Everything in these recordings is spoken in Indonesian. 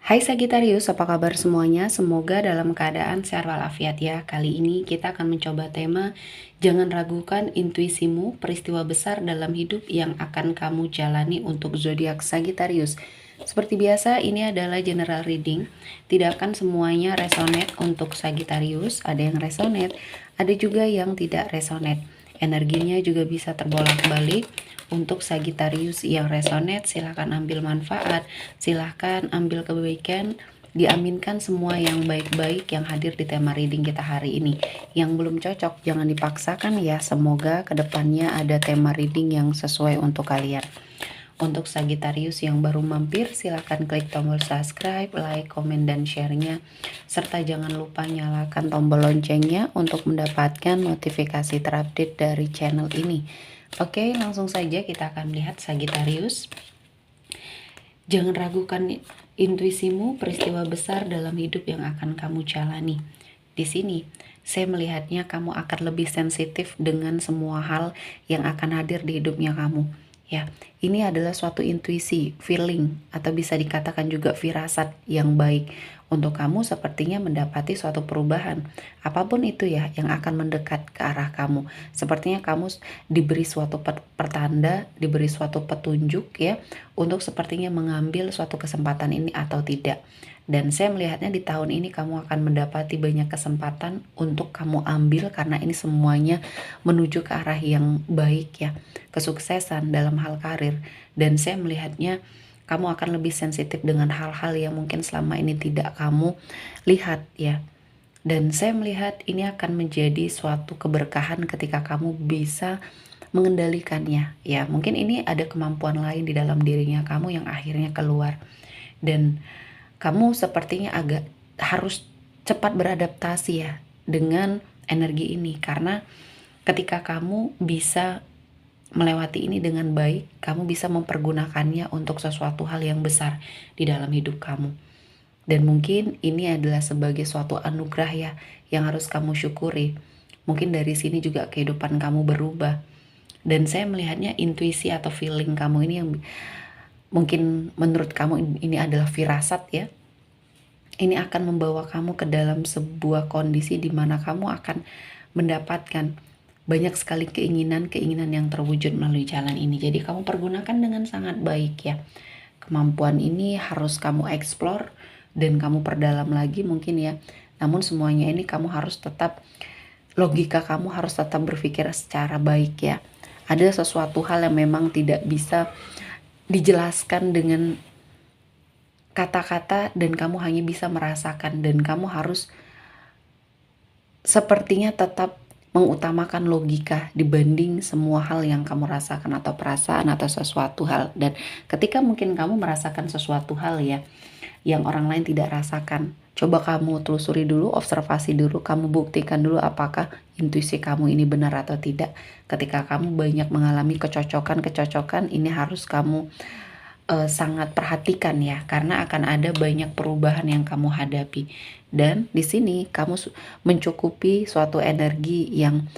Hai Sagitarius, apa kabar semuanya? Semoga dalam keadaan sehat walafiat ya. Kali ini kita akan mencoba tema jangan ragukan intuisimu, peristiwa besar dalam hidup yang akan kamu jalani untuk zodiak Sagitarius. Seperti biasa, ini adalah general reading. Tidak akan semuanya resonate untuk Sagitarius. Ada yang resonate, ada juga yang tidak resonate. Energinya juga bisa terbolak-balik. Untuk Sagitarius yang resonate, silahkan ambil manfaat, silahkan ambil kebaikan, diaminkan semua yang baik-baik yang hadir di tema reading kita hari ini. Yang belum cocok, jangan dipaksakan ya, semoga kedepannya ada tema reading yang sesuai untuk kalian. Untuk Sagitarius yang baru mampir, silahkan klik tombol subscribe, like, komen, dan share-nya. Serta jangan lupa nyalakan tombol loncengnya untuk mendapatkan notifikasi terupdate dari channel ini. Oke, langsung saja kita akan lihat Sagitarius. Jangan ragukan intuisimu, peristiwa besar dalam hidup yang akan kamu jalani. Di sini, saya melihatnya kamu akan lebih sensitif dengan semua hal yang akan hadir di hidupnya kamu. Ya, ini adalah suatu intuisi, feeling, atau bisa dikatakan juga firasat yang baik untuk kamu sepertinya mendapati suatu perubahan. Apapun itu ya yang akan mendekat ke arah kamu. Sepertinya kamu diberi suatu pertanda, diberi suatu petunjuk ya, untuk sepertinya mengambil suatu kesempatan ini atau tidak. Dan saya melihatnya di tahun ini kamu akan mendapati banyak kesempatan untuk kamu ambil karena ini semuanya menuju ke arah yang baik ya, kesuksesan dalam hal karir. Dan saya melihatnya kamu akan lebih sensitif dengan hal-hal yang mungkin selama ini tidak kamu lihat ya. Dan saya melihat ini akan menjadi suatu keberkahan ketika kamu bisa mengendalikannya ya. Mungkin ini ada kemampuan lain di dalam dirinya kamu yang akhirnya keluar. Dan kamu sepertinya agak harus cepat beradaptasi ya dengan energi ini, karena ketika kamu bisa melewati ini dengan baik, kamu bisa mempergunakannya untuk sesuatu hal yang besar di dalam hidup kamu. Dan mungkin ini adalah sebagai suatu anugerah ya yang harus kamu syukuri. Mungkin dari sini juga kehidupan kamu berubah. Dan saya melihatnya intuisi atau feeling kamu ini yang mungkin menurut kamu ini adalah firasat ya. Ini akan membawa kamu ke dalam sebuah kondisi di mana kamu akan mendapatkan banyak sekali keinginan-keinginan yang terwujud melalui jalan ini. Jadi kamu pergunakan dengan sangat baik ya. Kemampuan ini harus kamu explore dan kamu perdalam lagi mungkin ya. Namun semuanya ini kamu harus tetap, logika kamu harus tetap berpikir secara baik ya. Ada sesuatu hal yang memang tidak bisa dijelaskan dengan kata-kata dan kamu hanya bisa merasakan, dan kamu harus sepertinya tetap mengutamakan logika dibanding semua hal yang kamu rasakan atau perasaan atau sesuatu hal. Dan ketika mungkin kamu merasakan sesuatu hal ya yang orang lain tidak rasakan, coba kamu telusuri dulu, observasi dulu, kamu buktikan dulu apakah intuisi kamu ini benar atau tidak. Ketika kamu banyak mengalami kecocokan, ini harus kamu sangat perhatikan ya, karena akan ada banyak perubahan yang kamu hadapi. Dan di sini kamu mencukupi suatu energi yang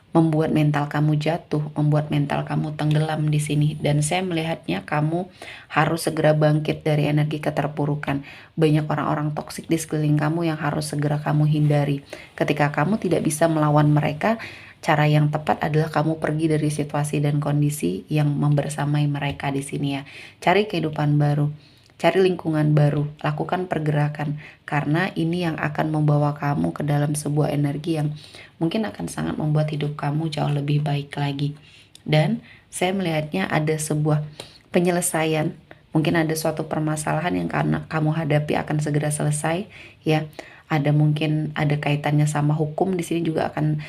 membuat mental kamu jatuh, membuat mental kamu tenggelam di sini. Dan saya melihatnya kamu harus segera bangkit dari energi keterpurukan. Banyak orang-orang toksik di sekeliling kamu yang harus segera kamu hindari. Ketika kamu tidak bisa melawan mereka, cara yang tepat adalah kamu pergi dari situasi dan kondisi yang membersamai mereka di sini ya. Cari kehidupan baru, cari lingkungan baru, lakukan pergerakan, karena ini yang akan membawa kamu ke dalam sebuah energi yang mungkin akan sangat membuat hidup kamu jauh lebih baik lagi. Dan saya melihatnya ada sebuah penyelesaian, mungkin ada suatu permasalahan yang karena kamu hadapi akan segera selesai ya. Ada mungkin ada kaitannya sama hukum, di sini juga akan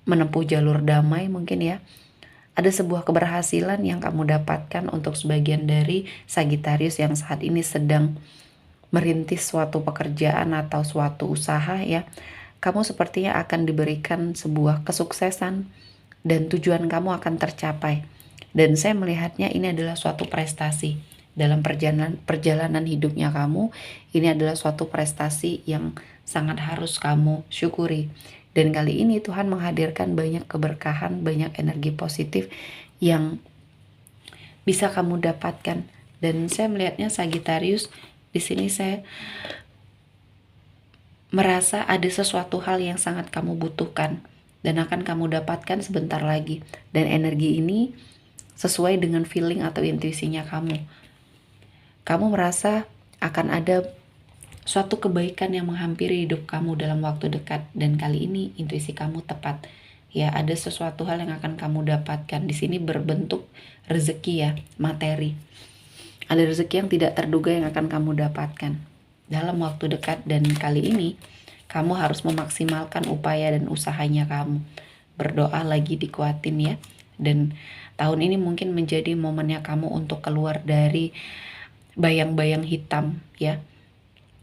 menempuh jalur damai mungkin ya. Ada sebuah keberhasilan yang kamu dapatkan untuk sebagian dari Sagitarius yang saat ini sedang merintis suatu pekerjaan atau suatu usaha ya. Kamu sepertinya akan diberikan sebuah kesuksesan dan tujuan kamu akan tercapai. Dan saya melihatnya ini adalah suatu prestasi dalam perjalanan hidupnya kamu. Ini adalah suatu prestasi yang sangat harus kamu syukuri. Dan kali ini Tuhan menghadirkan banyak keberkahan, banyak energi positif yang bisa kamu dapatkan. Dan saya melihatnya Sagitarius Di sini saya merasa ada sesuatu hal yang sangat kamu butuhkan dan akan kamu dapatkan sebentar lagi. Dan energi ini sesuai dengan feeling atau intuisinya kamu. Kamu merasa akan ada suatu kebaikan yang menghampiri hidup kamu dalam waktu dekat, dan kali ini intuisi kamu tepat. Ya, ada sesuatu hal yang akan kamu dapatkan. Di sini berbentuk rezeki ya, materi. Ada rezeki yang tidak terduga yang akan kamu dapatkan dalam waktu dekat, dan kali ini kamu harus memaksimalkan upaya dan usahanya kamu. Berdoa lagi, dikuatin ya. Dan tahun ini mungkin menjadi momennya kamu untuk keluar dari bayang-bayang hitam ya,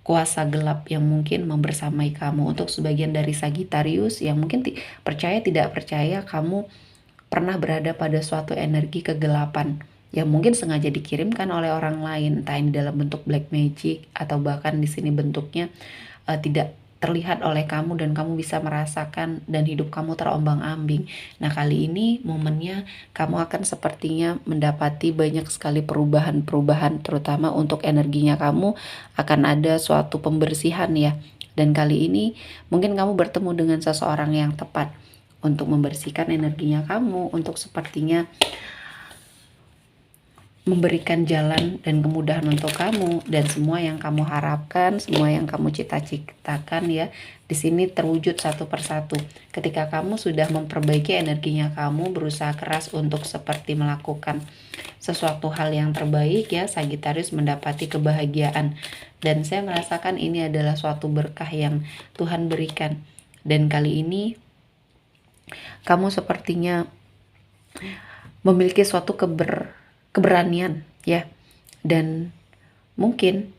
kuasa gelap yang mungkin membersamai kamu. Untuk sebagian dari Sagittarius yang mungkin percaya tidak percaya, kamu pernah berada pada suatu energi kegelapan yang mungkin sengaja dikirimkan oleh orang lain, entah ini dalam bentuk black magic atau bahkan di sini bentuknya tidak terlihat oleh kamu dan kamu bisa merasakan, dan hidup kamu terombang-ambing. Nah, kali ini momennya kamu akan sepertinya mendapati banyak sekali perubahan-perubahan, terutama untuk energinya kamu akan ada suatu pembersihan ya. Dan kali ini mungkin kamu bertemu dengan seseorang yang tepat untuk membersihkan energinya kamu, untuk sepertinya memberikan jalan dan kemudahan untuk kamu, dan semua yang kamu harapkan, semua yang kamu cita-citakan ya, di sini terwujud satu persatu. Ketika kamu sudah memperbaiki energinya kamu, berusaha keras untuk seperti melakukan sesuatu hal yang terbaik ya, Sagittarius mendapati kebahagiaan. Dan saya merasakan ini adalah suatu berkah yang Tuhan berikan. Dan kali ini kamu sepertinya memiliki suatu keberanian ya, dan mungkin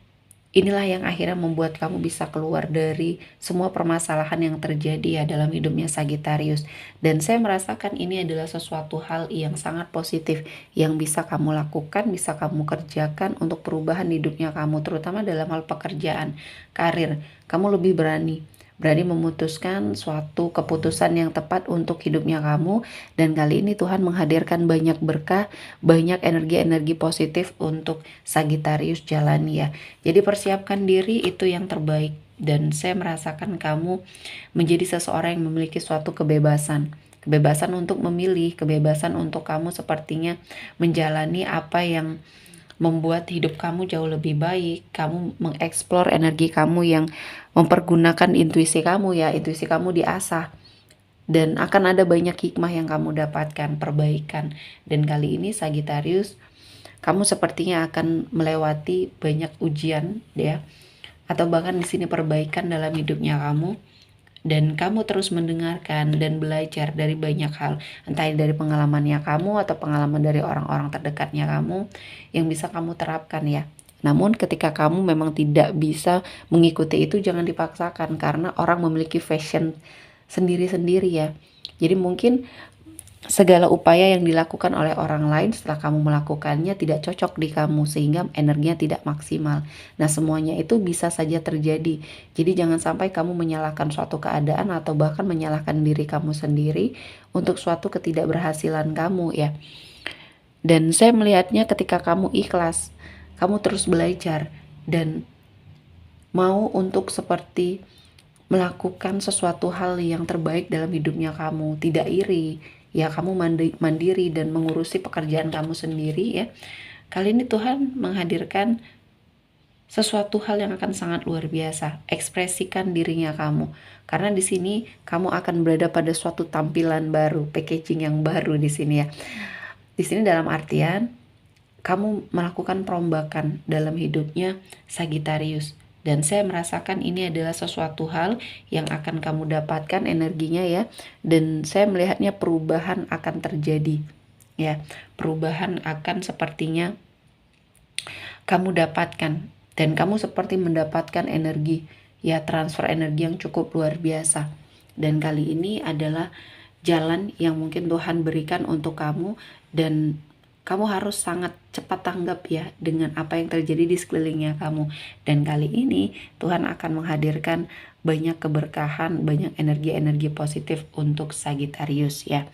inilah yang akhirnya membuat kamu bisa keluar dari semua permasalahan yang terjadi ya dalam hidupnya Sagittarius. Dan saya merasakan ini adalah sesuatu hal yang sangat positif yang bisa kamu lakukan, bisa kamu kerjakan untuk perubahan hidupnya kamu, terutama dalam hal pekerjaan, karir. Kamu lebih berani memutuskan suatu keputusan yang tepat untuk hidupnya kamu, dan kali ini Tuhan menghadirkan banyak berkah, banyak energi-energi positif untuk Sagittarius jalani ya. Jadi persiapkan diri, itu yang terbaik, dan saya merasakan kamu menjadi seseorang yang memiliki suatu kebebasan untuk memilih, kebebasan untuk kamu sepertinya menjalani apa yang membuat hidup kamu jauh lebih baik. Kamu mengeksplor energi kamu yang mempergunakan intuisi kamu ya, intuisi kamu diasah, dan akan ada banyak hikmah yang kamu dapatkan, perbaikan. Dan kali ini Sagittarius, kamu sepertinya akan melewati banyak ujian ya, atau bahkan di sini perbaikan dalam hidupnya kamu. Dan kamu terus mendengarkan dan belajar dari banyak hal, entah dari pengalamannya kamu atau pengalaman dari orang-orang terdekatnya kamu yang bisa kamu terapkan ya. Namun ketika kamu memang tidak bisa mengikuti itu, jangan dipaksakan, karena orang memiliki fashion sendiri-sendiri ya. Jadi mungkin segala upaya yang dilakukan oleh orang lain setelah kamu melakukannya tidak cocok di kamu, sehingga energinya tidak maksimal. Nah, semuanya itu bisa saja terjadi. Jadi jangan sampai kamu menyalahkan suatu keadaan atau bahkan menyalahkan diri kamu sendiri untuk suatu ketidakberhasilan kamu ya. Dan saya melihatnya ketika kamu ikhlas, kamu terus belajar dan mau untuk seperti melakukan sesuatu hal yang terbaik dalam hidupnya kamu, tidak iri ya, kamu mandiri dan mengurusi pekerjaan kamu sendiri ya. Kali ini Tuhan menghadirkan sesuatu hal yang akan sangat luar biasa. Ekspresikan dirinya kamu, karena di sini kamu akan berada pada suatu tampilan baru, packaging yang baru di sini ya. Di sini dalam artian kamu melakukan perombakan dalam hidupnya Sagittarius. Dan saya merasakan ini adalah sesuatu hal yang akan kamu dapatkan energinya ya. Dan saya melihatnya perubahan akan terjadi ya. Perubahan akan sepertinya kamu dapatkan, dan kamu seperti mendapatkan energi ya, transfer energi yang cukup luar biasa. Dan kali ini adalah jalan yang mungkin Tuhan berikan untuk kamu, dan kamu harus sangat cepat tanggap ya dengan apa yang terjadi di sekelilingnya kamu. Dan kali ini Tuhan akan menghadirkan banyak keberkahan, banyak energi-energi positif untuk Sagittarius ya.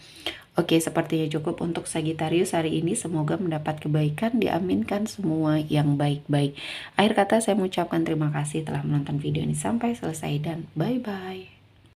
Oke, sepertinya cukup untuk Sagittarius hari ini. Semoga mendapat kebaikan, diaminkan semua yang baik-baik. Akhir kata saya mengucapkan terima kasih telah menonton video ini sampai selesai dan bye-bye.